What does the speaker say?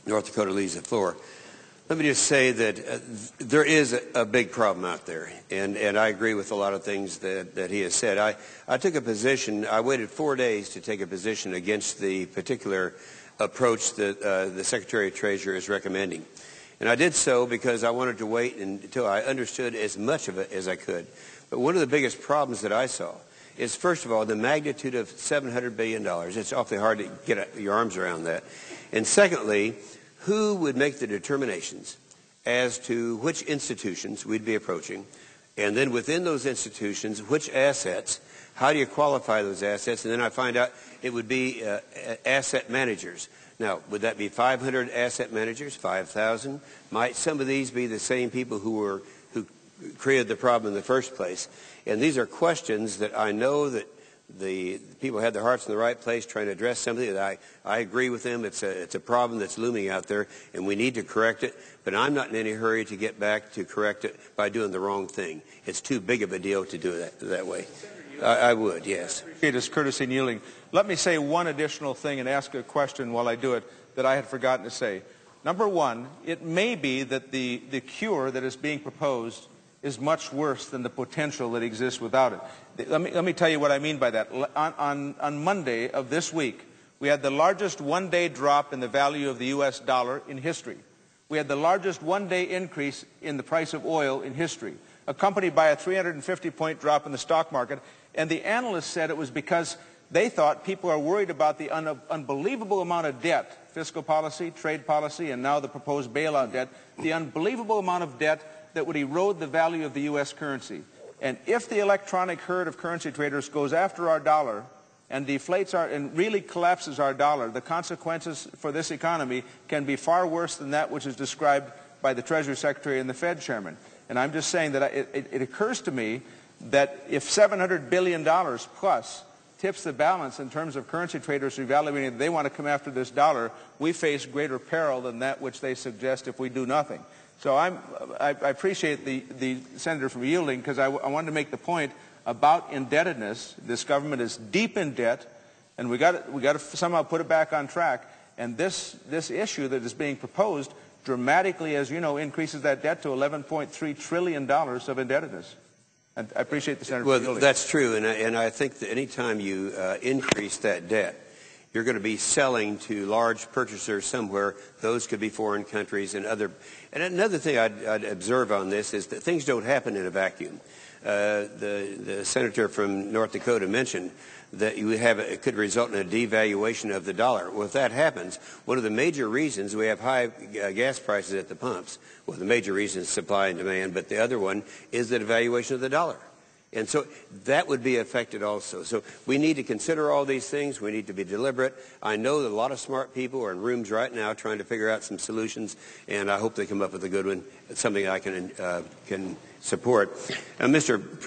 North Dakota leaves the floor. Let me just say that there is a big problem out there, and I agree with a lot of things that he has said. I took a position, I waited 4 days to take a position against the particular approach that the Secretary of Treasury is recommending. And I did so because I wanted to wait until I understood as much of it as I could. But one of the biggest problems that I saw is, first of all, the magnitude of $700 billion. It's awfully hard to get your arms around that. And secondly, who would make the determinations as to which institutions we'd be approaching, and then within those institutions, which assets, how do you qualify those assets? And then I find out it would be asset managers. Now, would that be 500 asset managers, 5,000? Might some of these be the same people who created the problem in the first place? And these are questions that I know that the people have their hearts in the right place trying to address something that I agree with them. It's a problem that's looming out there, and we need to correct it. But I'm not in any hurry to get back to correct it by doing the wrong thing. It's too big of a deal to do it that way. I would, yes. I appreciate his courtesy in yielding. Let me say one additional thing and ask a question while I do it that I had forgotten to say. Number one, it may be that the cure that is being proposed is much worse than the potential that exists without it. Let me tell you what I mean by that. On Monday of this week, we had the largest one-day drop in the value of the U.S. dollar in history. We had the largest one-day increase in the price of oil in history, accompanied by a 350-point drop in the stock market. And the analysts said it was because they thought people are worried about the unbelievable amount of debt, fiscal policy, trade policy, and now the proposed bailout debt, the unbelievable amount of debt that would erode the value of the U.S. currency. And if the electronic herd of currency traders goes after our dollar and deflates and really collapses our dollar, the consequences for this economy can be far worse than that which is described by the Treasury Secretary and the Fed Chairman. And I'm just saying that it occurs to me that if $700 billion plus tips the balance in terms of currency traders evaluating that they want to come after this dollar, we face greater peril than that which they suggest if we do nothing. So I appreciate the senator from yielding, because I wanted to make the point about indebtedness. This government is deep in debt, and we got to somehow put it back on track. And this issue that is being proposed dramatically, as you know, increases that debt to $11.3 trillion of indebtedness. And I appreciate the senator. Well, that's true, and I think that any time you increase that debt, you're going to be selling to large purchasers somewhere. Those could be foreign countries and other. And another thing I'd observe on this is that things don't happen in a vacuum. The senator from North Dakota mentioned that it could result in a devaluation of the dollar. Well, if that happens, one of the major reasons we have high gas prices at the pumps, well, the major reason is supply and demand, but the other one is the devaluation of the dollar. And so that would be affected also. So we need to consider all these things. We need to be deliberate. I know that a lot of smart people are in rooms right now trying to figure out some solutions, and I hope they come up with a good one. It's something I can support. Mr. President,